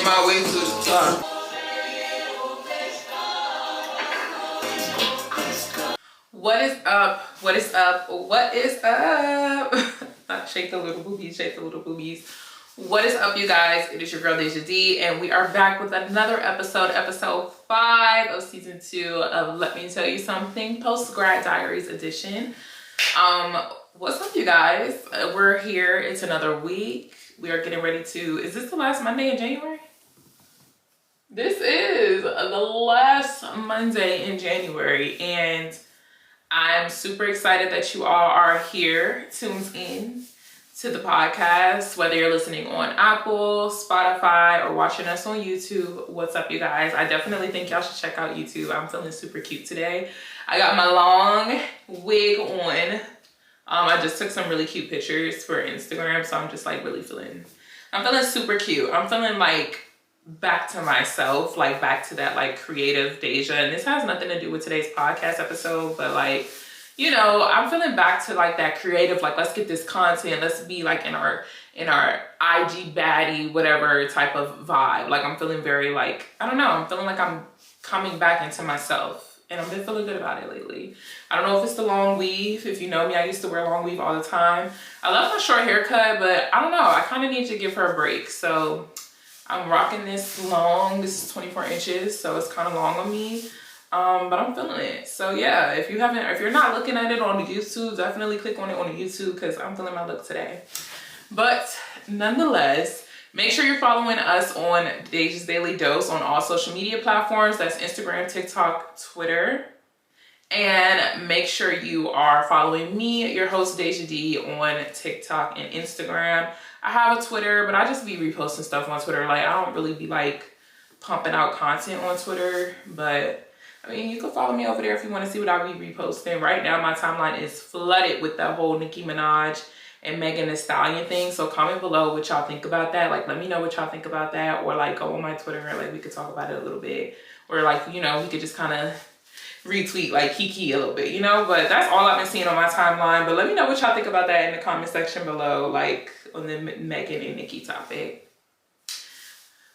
made my way to the top. What is up? What is up? What is up? Shake the little boobies, shake the little boobies. What is up, you guys? It is your girl Deja D, and we are back with another episode 5 of season 2 of Let Me Tell You Something, post-grad diaries edition. What's up, you guys? We're here. It's another week. We are getting ready to, is this the last Monday in January? This is the last Monday in January, and I'm super excited that you all are here, tuned in to the podcast, whether you're listening on Apple, Spotify, or watching us on YouTube. What's up, you guys? I definitely think y'all should check out YouTube. I'm feeling super cute today. I got my long wig on. I just took some really cute pictures for Instagram, so I'm just like really I'm feeling super cute. I'm feeling like back to myself, like back to that like creative Deja. And this has nothing to do with today's podcast episode, but like, you know, I'm feeling back to like that creative, like let's get this content, let's be like in our IG baddie, whatever type of vibe. Like I'm feeling very like, I don't know, I'm feeling like I'm coming back into myself. And I've been feeling good about it lately. I don't know if it's the long weave. If you know me, I used to wear long weave all the time. I love my short haircut, but I don't know. I kind of need to give her a break. So I'm rocking this long. This is 24 inches, so it's kind of long on me. But I'm feeling it. So yeah, if you're not looking at it on YouTube, definitely click on it on YouTube because I'm feeling my look today. But nonetheless, make sure you're following us on Deja's Daily Dose on all social media platforms. That's Instagram, TikTok, Twitter. And make sure you are following me, your host Deja D, on TikTok and Instagram. I have a Twitter, but I just be reposting stuff on Twitter. Like, I don't really be like pumping out content on Twitter, but I mean, you can follow me over there if you want to see what I be reposting. Right now, my timeline is flooded with that whole Nicki Minaj and Megan Thee Stallion thing. So comment below what y'all think about that. Like, let me know what y'all think about that. Or like go on my Twitter and like we could talk about it a little bit. Or like, you know, we could just kind of retweet like Kiki a little bit, you know? But that's all I've been seeing on my timeline. But let me know what y'all think about that in the comment section below, like on the Megan and Nicki topic.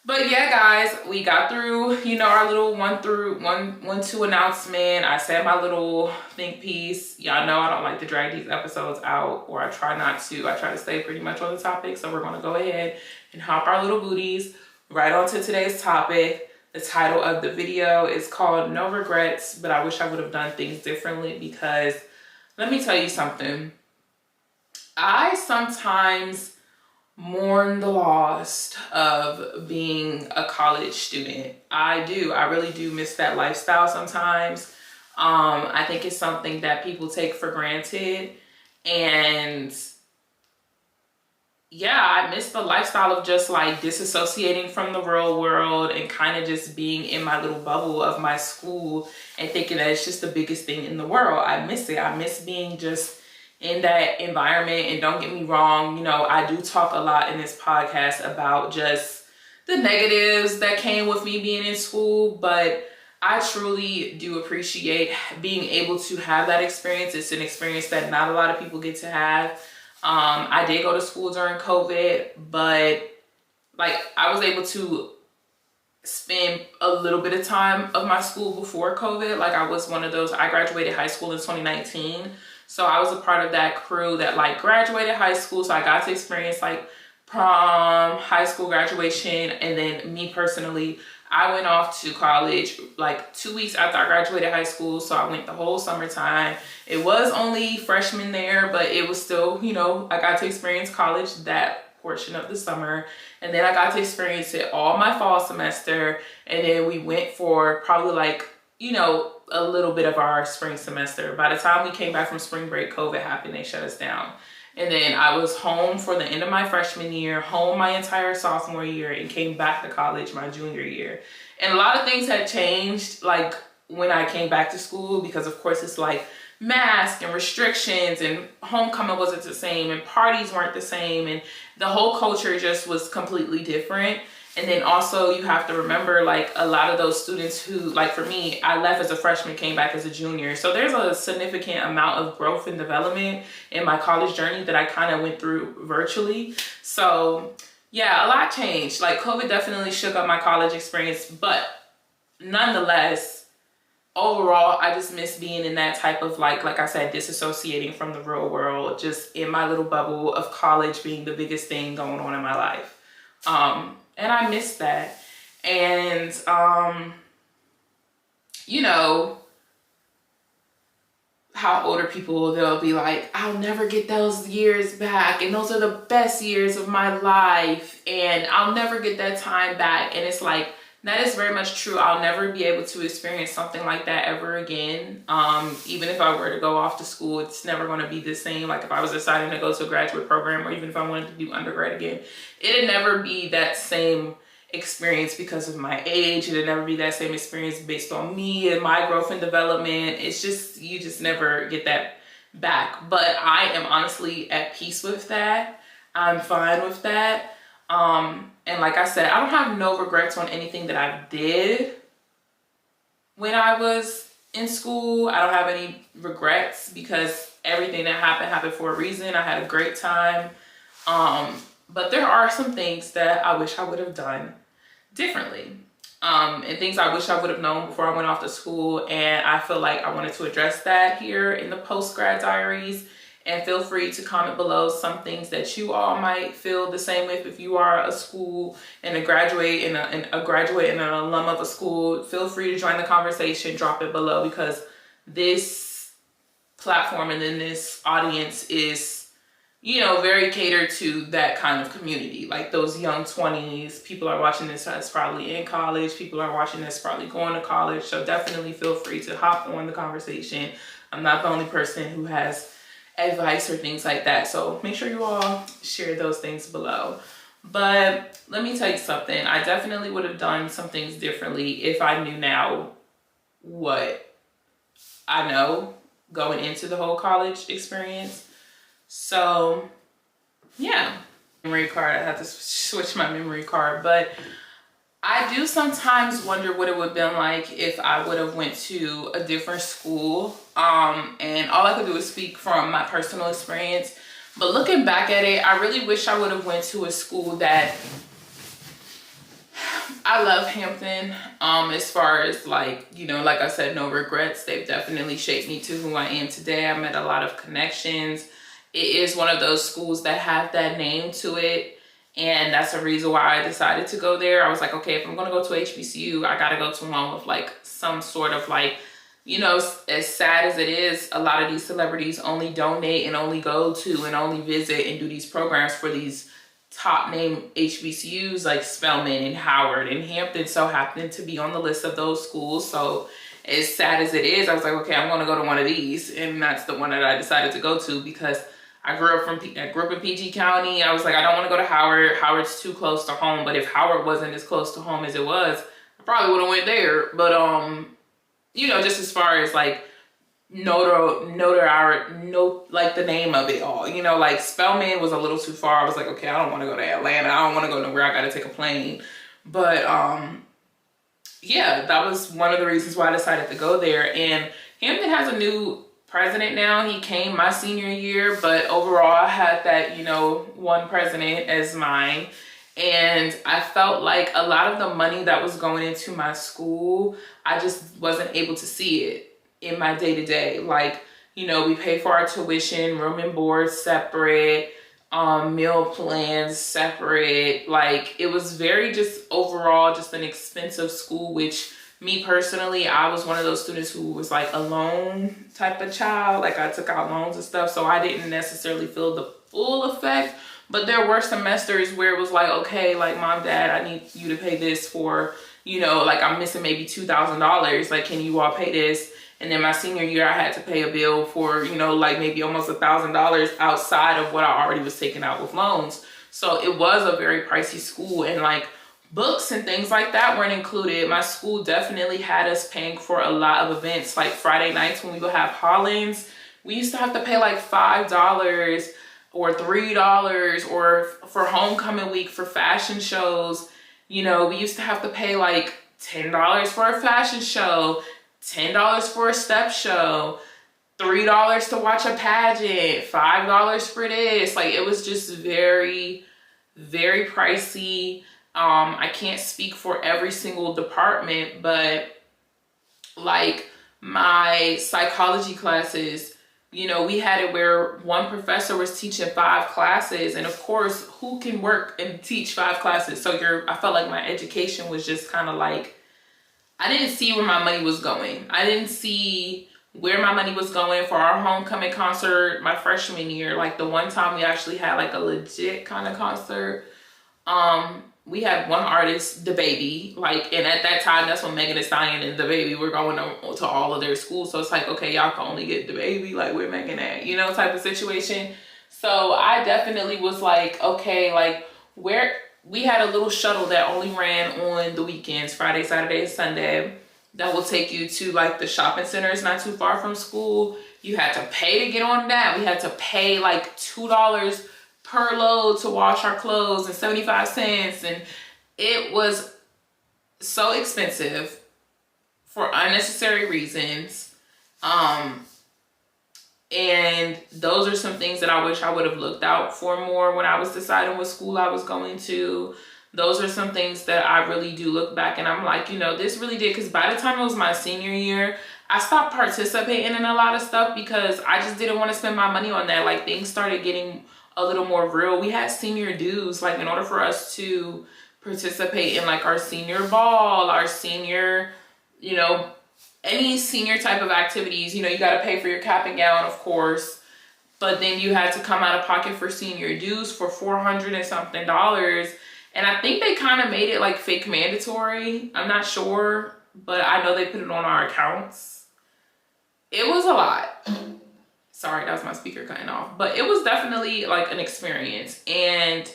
But yeah, guys, we got through, you know, our little 1-2 announcement. I said my little think piece. Y'all know I don't like to drag these episodes out, or I try not to. I try to stay pretty much on the topic. So we're going to go ahead and hop our little booties right onto today's topic. The title of the video is called No Regrets, but I wish I would have done things differently, because let me tell you something. I sometimes mourn the loss of being a college student. I do. I really do miss that lifestyle sometimes. I think it's something that people take for granted. And yeah, I miss the lifestyle of just like disassociating from the real world and kind of just being in my little bubble of my school and thinking that it's just the biggest thing in the world. I miss it. I miss being just in that environment. And don't get me wrong, you know, I do talk a lot in this podcast about just the negatives that came with me being in school, but I truly do appreciate being able to have that experience. It's an experience that not a lot of people get to have. I did go to school during COVID, but like I was able to spend a little bit of time of my school before COVID. Like I was one of those, I graduated high school in 2019. So I was a part of that crew that like graduated high school. So I got to experience like prom, high school graduation. And then me personally, I went off to college like 2 weeks after I graduated high school. So I went the whole summertime. It was only freshmen there, but it was still, you know, I got to experience college that portion of the summer. And then I got to experience it all my fall semester. And then we went for probably like, you know, a little bit of our spring semester. By the time we came back from spring break, COVID happened, they shut us down. And then I was home for the end of my freshman year, home my entire sophomore year, and came back to college my junior year. And a lot of things had changed like when I came back to school, because of course it's like masks and restrictions, and homecoming wasn't the same, and parties weren't the same, and the whole culture just was completely different. And then also you have to remember like a lot of those students who, like for me, I left as a freshman, came back as a junior. So there's a significant amount of growth and development in my college journey that I kind of went through virtually. So yeah, a lot changed. Like COVID definitely shook up my college experience, but nonetheless, overall, I just miss being in that type of like I said, disassociating from the real world, just in my little bubble of college being the biggest thing going on in my life. And I miss that. And, you know, how older people, they'll be like, I'll never get those years back, and those are the best years of my life, and I'll never get that time back. And it's like, that is very much true. I'll never be able to experience something like that ever again. Even if I were to go off to school, it's never going to be the same. Like if I was deciding to go to a graduate program, or even if I wanted to do undergrad again, it'd never be that same experience because of my age. It'll never be that same experience based on me and my growth and development. It's just, you just never get that back. But I am honestly at peace with that. I'm fine with that. And like I said, I don't have no regrets on anything that I did when I was in school. I don't have any regrets because everything that happened for a reason. I had a great time. But there are some things that I wish I would have done differently. And things I wish I would have known before I went off to school. And I feel like I wanted to address that here in the post-grad diaries. And feel free to comment below some things that you all might feel the same with. If you are a school and a graduate and an alum of a school, feel free to join the conversation, drop it below, because this platform and then this audience is, you know, very catered to that kind of community, like those young 20s. People are watching this that's probably in college. People are watching this probably going to college. So definitely feel free to hop on the conversation. I'm not the only person who has advice or things like that. So make sure you all share those things below. But let me tell you something. I definitely would have done some things differently if I knew now what I know going into the whole college experience. So yeah, memory card. I have to switch my memory card, but I do sometimes wonder what it would have been like if I would have went to a different school. And all I could do is speak from my personal experience. But looking back at it, I really wish I would have went to a school that, I love Hampton. As far as like, you know, like I said, no regrets. They've definitely shaped me to who I am today. I met a lot of connections. It is one of those schools that have that name to it. And that's the reason why I decided to go there. I was like, okay, if I'm going to go to HBCU, I got to go to one with like some sort of like, you know, as sad as it is, a lot of these celebrities only donate and only go to and only visit and do these programs for these top name HBCUs like Spelman and Howard, and Hampton so happened to be on the list of those schools. So as sad as it is, I was like, okay, I'm going to go to one of these. And that's the one that I decided to go to because I grew up in PG County. I was like, I don't want to go to Howard. Howard's too close to home. But if Howard wasn't as close to home as it was, I probably would have went there. But you know, just as far as like like the name of it all, you know, like Spelman was a little too far. I was like, okay, I don't want to go to Atlanta. I don't want to go nowhere I got to take a plane. But yeah, that was one of the reasons why I decided to go there. And Hampton has a new president now. He came my senior year, but overall I had that, you know, one president as mine. And I felt like a lot of the money that was going into my school, I just wasn't able to see it in my day-to-day. Like, you know, we pay for our tuition, room and board separate, meal plans separate. Like, it was very just overall just an expensive school, which me personally, I was one of those students who was like a loan type of child. Like I took out loans and stuff, so I didn't necessarily feel the full effect. But there were semesters where it was like, okay, like mom, dad, I need you to pay this for, you know, like I'm missing maybe $2,000. Like, can you all pay this? And then my senior year, I had to pay a bill for, you know, like maybe almost $1,000 outside of what I already was taking out with loans. So it was a very pricey school, and like books and things like that weren't included. My school definitely had us paying for a lot of events, like Friday nights when we would have Hollins. We used to have to pay like $5 or $3, or for homecoming week for fashion shows. You know, we used to have to pay like $10 for a fashion show, $10 for a step show, $3 to watch a pageant, $5 for this. Like, it was just very, very pricey. I can't speak for every single department, but like my psychology classes, you know, we had it where one professor was teaching 5 classes, and of course, who can work and teach 5 classes? So I felt like my education was just kind of like, I didn't see where my money was going. I didn't see where my money was going for our homecoming concert my freshman year. Like the one time we actually had like a legit kind of concert. We had one artist, the baby, like, and at that time, that's when Megan Thee Stallion and the baby were going to all of their schools. So it's like, okay, y'all can only get the baby, like, where Megan at, you know, type of situation. So I definitely was like, okay, like, where we had a little shuttle that only ran on the weekends, Friday, Saturday, and Sunday, that will take you to like the shopping centers not too far from school. You had to pay to get on that. We had to pay like $2 per load to wash our clothes and 75 cents, and it was so expensive for unnecessary reasons. And those are some things that I wish I would have looked out for more when I was deciding what school I was going to. Those are some things that I really do look back and I'm like, you know, this really did, because by the time it was my senior year, I stopped participating in a lot of stuff because I just didn't want to spend my money on that. Like, things started getting a little more real. We had senior dues, like, in order for us to participate in like our senior ball, our senior, you know, any senior type of activities, you know, you got to pay for your cap and gown, of course, but then you had to come out of pocket for senior dues for $400 and something. And I think they kind of made it like fake mandatory. I'm not sure, but I know they put it on our accounts. It was a lot. Sorry, that was my speaker cutting off. But it was definitely like an experience. And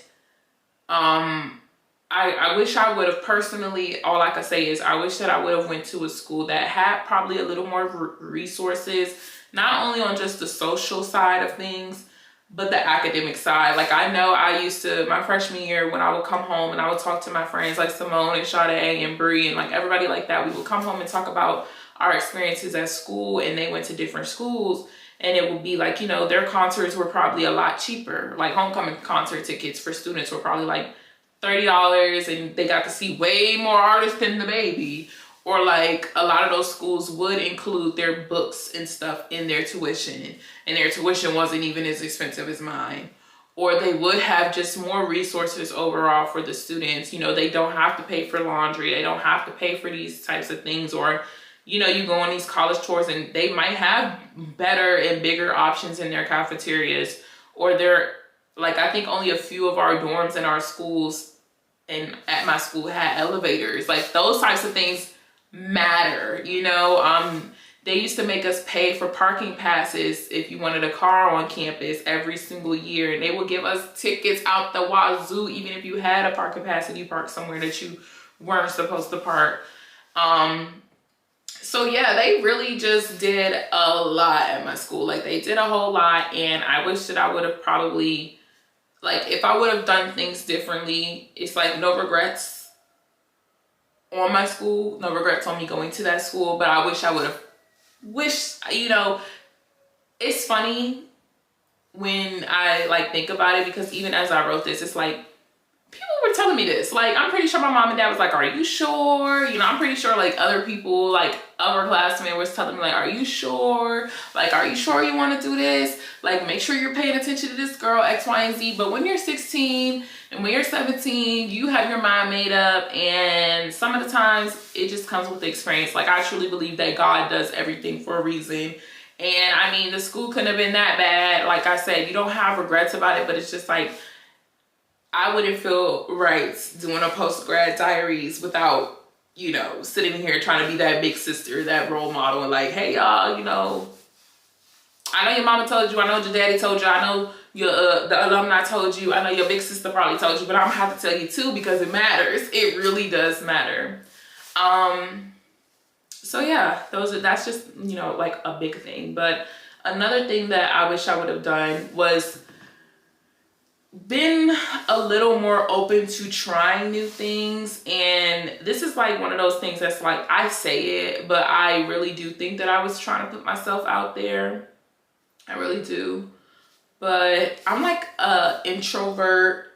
I wish I would have personally, all I could say is I wish that I would have went to a school that had probably a little more resources, not only on just the social side of things, but the academic side. Like, I know I used to, my freshman year, when I would come home and I would talk to my friends like Simone and Sade and Bree and like everybody like that, we would come home and talk about our experiences at school, and they went to different schools, and it would be like, you know, their concerts were probably a lot cheaper. Like, homecoming concert tickets for students were probably like $30, and they got to see way more artists than the baby. Or like, a lot of those schools would include their books and stuff in their tuition, and their tuition wasn't even as expensive as mine. Or they would have just more resources overall for the students. You know, they don't have to pay for laundry, they don't have to pay for these types of things. Or, you know, you go on these college tours and they might have better and bigger options in their cafeterias. Or they're like, I think only a few of our dorms in our schools and at my school had elevators. Like, those types of things matter, you know. They used to make us pay for parking passes if you wanted a car on campus every single year, and they would give us tickets out the wazoo even if you had a parking pass and you parked somewhere that you weren't supposed to park. So yeah, they really just did a lot at my school. Like, they did a whole lot, and I wish that I would have probably, like, if I would have done things differently, it's like no regrets on my school, no regrets on me going to that school, but I wish I would have you know, it's funny when I like think about it, because even as I wrote this, it's like, people were telling me this. Like, I'm pretty sure my mom and dad was like, are you sure? You know, I'm pretty sure like other people, like upperclassmen, was telling me like, are you sure? Like, are you sure you want to do this? Like, make sure you're paying attention to this girl, X, Y, and Z. But when you're 16 and when you're 17, you have your mind made up. And some of the times it just comes with the experience. Like, I truly believe that God does everything for a reason. And I mean, the school couldn't have been that bad. Like I said, you don't have regrets about it, but it's just like, I wouldn't feel right doing a post-grad diaries without, you know, sitting here trying to be that big sister, that role model, and like, hey y'all, you know, I know your mama told you, I know your daddy told you, I know your the alumni told you, I know your big sister probably told you, but I'm gonna have to tell you too, because it matters. It really does matter. So yeah, that's just, you know, like a big thing. But another thing that I wish I would have done was been a little more open to trying new things. And this is like one of those things that's like, I say it, but I really do think that I was trying to put myself out there. I really do. But I'm like a introvert.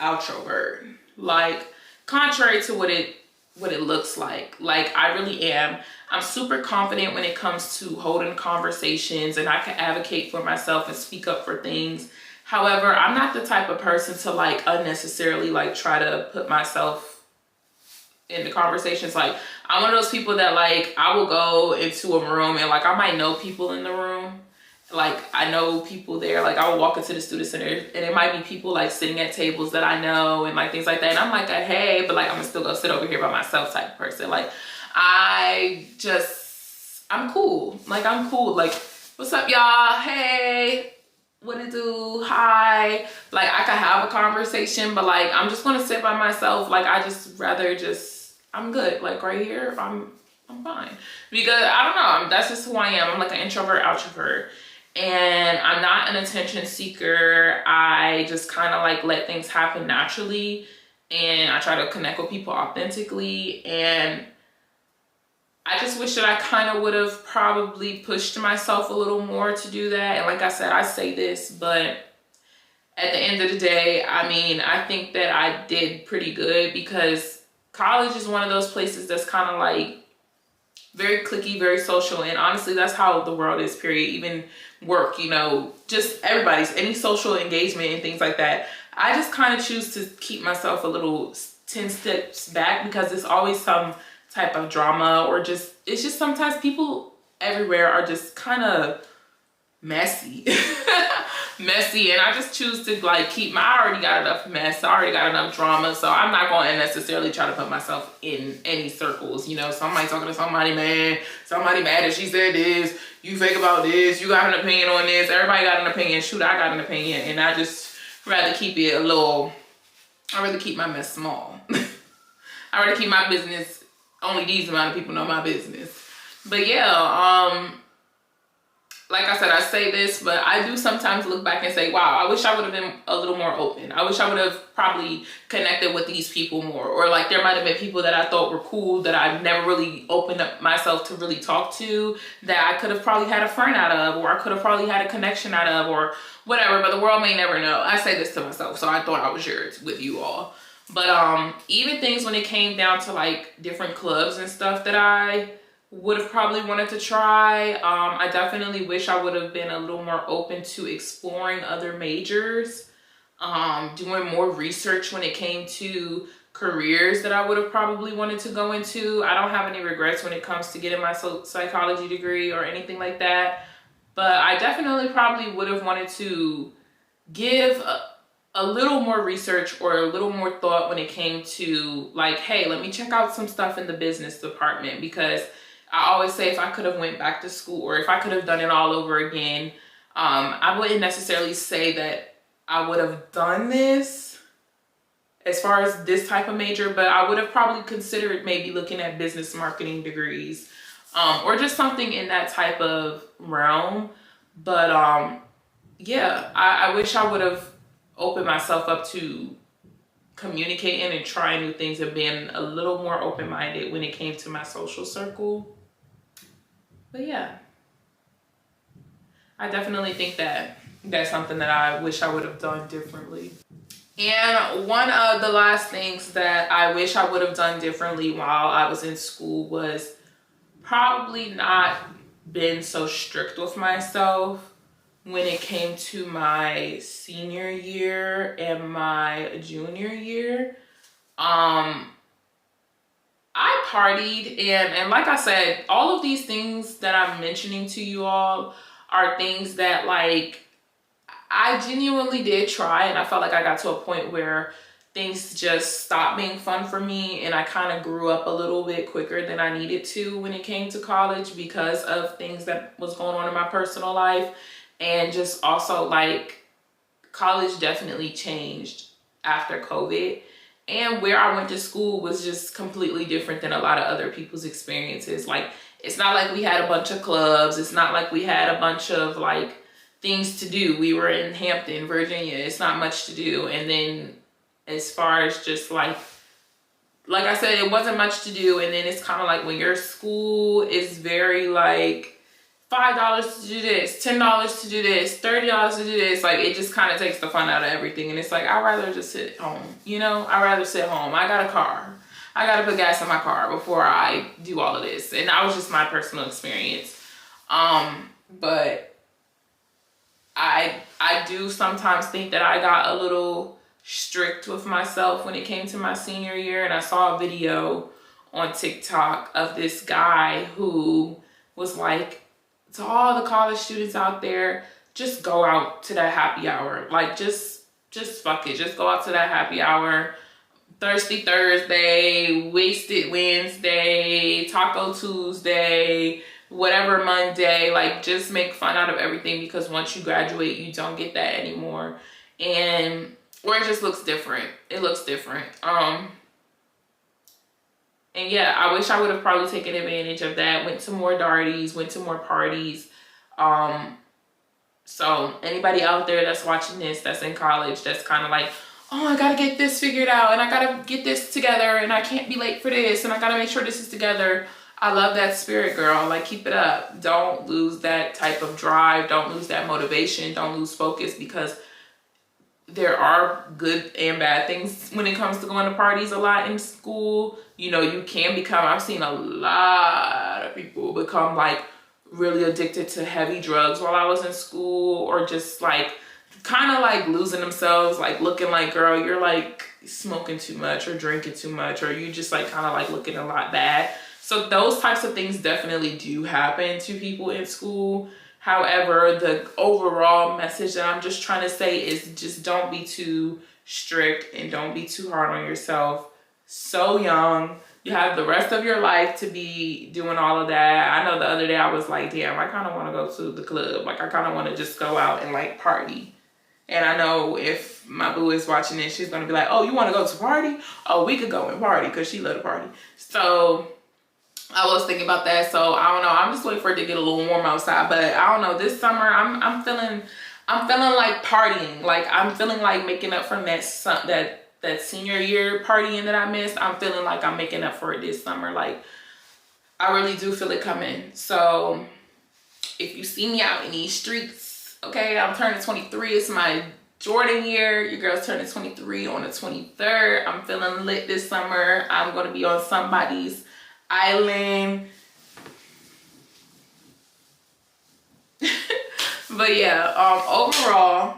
outrovert. Like, contrary to what it looks like. Like, I really am. I'm super confident when it comes to holding conversations, and I can advocate for myself and speak up for things. However, I'm not the type of person to like unnecessarily like try to put myself into conversations. Like, I'm one of those people that like, I will go into a room and like, I might know people in the room. Like, I know people there. Like, I will walk into the student center and it might be people like sitting at tables that I know and like things like that. And I'm like, hey, but like, I'm gonna still go sit over here by myself type of person. Like, I'm cool. Like, I'm cool. Like, what's up, y'all? Hey, what it do? Hi. Like, I could have a conversation, but like, I'm just gonna sit by myself. Like, I just rather I'm good. Like, right here, I'm fine. Because I don't know, that's just who I am. I'm like an introvert, outrovert. And I'm not an attention seeker. I just kind of like let things happen naturally, and I try to connect with people authentically. And I just wish that I kind of would have probably pushed myself a little more to do that. And like I said, I say this, but at the end of the day, I mean, I think that I did pretty good, because college is one of those places that's kind of like very cliquey, very social. And honestly, that's how the world is, period. Even work, you know, just any social engagement and things like that. I just kind of choose to keep myself a little 10 steps back, because there's always some type of drama, or it's just sometimes people everywhere are just kind of messy. Messy. And I just choose to like I already got enough mess. I already got enough drama. So I'm not going to necessarily try to put myself in any circles. You know, somebody talking to somebody, man. Somebody mad that she said this. You fake about this. You got an opinion on this. Everybody got an opinion. Shoot, I got an opinion. And I just rather keep it I'd rather keep my mess small. I'd rather keep my business, only these amount of people know my business. But yeah, like I said, I say this, but I do sometimes look back and say, wow, I wish I would have been a little more open. I wish I would have probably connected with these people more. Or like, there might have been people that I thought were cool that I've never really opened up myself to really talk to, that I could have probably had a friend out of, or I could have probably had a connection out of, or whatever. But the world may never know. I say this to myself, so I thought I was yours with you all. But even things when it came down to like different clubs and stuff that I would have probably wanted to try. I definitely wish I would have been a little more open to exploring other majors, doing more research when it came to careers that I would have probably wanted to go into. I don't have any regrets when it comes to getting my psychology degree or anything like that, but I definitely probably would have wanted to give a little more research or a little more thought when it came to like, hey, let me check out some stuff in the business department, because I always say if I could have went back to school, or if I could have done it all over again, I wouldn't necessarily say that I would have done this as far as this type of major, but I would have probably considered maybe looking at business marketing degrees, or just something in that type of realm. But yeah, I wish I would have opened myself up to communicating and trying new things, and being a little more open-minded when it came to my social circle. But yeah, I definitely think that that's something that I wish I would have done differently. And one of the last things that I wish I would have done differently while I was in school was probably not been so strict with myself when it came to my senior year and my junior year. I partied, and like I said, all of these things that I'm mentioning to you all are things that like I genuinely did try, and I felt like I got to a point where things just stopped being fun for me, and I kind of grew up a little bit quicker than I needed to when it came to college, because of things that was going on in my personal life. And just also like college definitely changed after COVID. And where I went to school was just completely different than a lot of other people's experiences. Like, it's not like we had a bunch of clubs. It's not like we had a bunch of like things to do. We were in Hampton, Virginia. It's not much to do. And then as far as just like I said, it wasn't much to do. And then it's kind of like when your school is very like $5 to do this, $10 to do this, $30 to do this. Like, it just kind of takes the fun out of everything. And it's like, I'd rather just sit home, you know? I'd rather sit home. I got a car. I got to put gas in my car before I do all of this. And that was just my personal experience. But I do sometimes think that I got a little strict with myself when it came to my senior year. And I saw a video on TikTok of this guy who was like, to all the college students out there, just go out to that happy hour. Like, just fuck it. Just go out to that happy hour. Thirsty Thursday, Wasted Wednesday, Taco Tuesday, whatever Monday. Like, just make fun out of everything, because once you graduate, you don't get that anymore. And, or it just looks different. It looks different. And yeah, I wish I would have probably taken advantage of that. Went to more diaries, went to more parties. So anybody out there that's watching this, that's in college, that's kind of like, oh, I gotta get this figured out, and I gotta get this together, and I can't be late for this, and I gotta make sure this is together. I love that spirit, girl. Like, keep it up. Don't lose that type of drive. Don't lose that motivation. Don't lose focus, because there are good and bad things when it comes to going to parties a lot in school. You know, you can become, I've seen a lot of people become like really addicted to heavy drugs while I was in school, or just like kind of like losing themselves, like looking like, girl, you're like smoking too much or drinking too much, or you just like kind of like looking a lot bad. So those types of things definitely do happen to people in school. However, the overall message that I'm just trying to say is just don't be too strict and don't be too hard on yourself. So young. You have the rest of your life to be doing all of that. I know the other day I was like, damn, I kind of want to go to the club. Like, I kind of want to just go out and like party. And I know if my boo is watching this, she's going to be like, oh, you want to go to a party? Oh, we could go and party, because she love to party. So I was thinking about that. So I don't know. I'm just waiting for it to get a little warm outside. But I don't know. This summer, I'm feeling like partying. Like, I'm feeling like making up from that senior year partying that I missed. I'm feeling like I'm making up for it this summer. Like, I really do feel it coming. So if you see me out in these streets, okay, I'm turning 23. It's my Jordan year. Your girl's turning 23 on the 23rd. I'm feeling lit this summer. I'm going to be on somebody's island. But yeah, overall,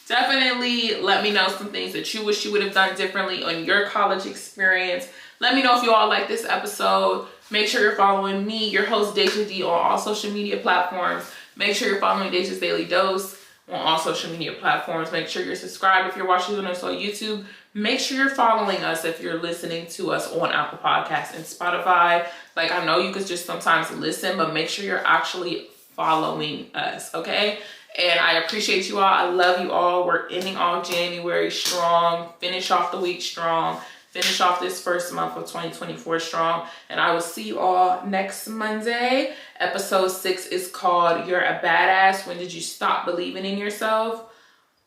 definitely let me know some things that you wish you would have done differently on your college experience. Let me know if you all like this episode. Make sure you're following me, your host Deja D, on all social media platforms. Make sure you're following Deja's Daily Dose on all social media platforms. Make sure you're subscribed if you're watching us on YouTube. Make sure you're following us if you're listening to us on Apple Podcasts and Spotify. Like, I know you could just sometimes listen, but make sure you're actually following us, okay? And I appreciate you all. I love you all. We're ending off January strong. Finish off the week strong. Finish off this first month of 2024 strong. And I will see you all next Monday. Episode 6 is called You're a Badass. When did you stop believing in yourself?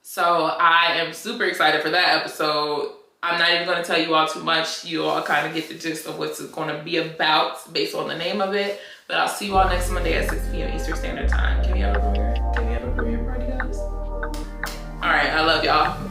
So I am super excited for that episode. I'm not even going to tell you all too much. You all kind of get the gist of what's going to be about based on the name of it. But I'll see you all next Monday at 6 p.m. Eastern Standard Time. Can we have a premiere? Can we have a premiere party, guys? All right. I love y'all.